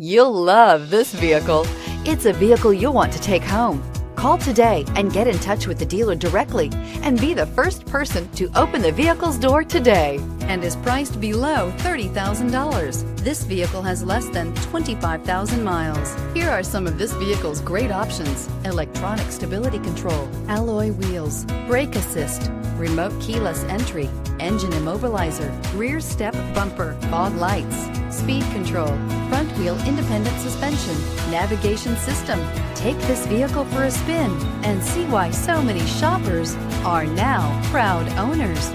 You'll love this vehicle. It's a vehicle you'll want to take home. Call today and get in touch with the dealer directly and be the first person to open the vehicle's door today, and is priced below $30,000. This vehicle has less than 25,000 miles. Here are some of this vehicle's great options: electronic stability control, alloy wheels, brake assist, remote keyless entry, engine immobilizer, rear step bumper, fog lights, speed control, front wheel independent suspension, navigation system. Take this vehicle for a spin and see why so many shoppers are now proud owners.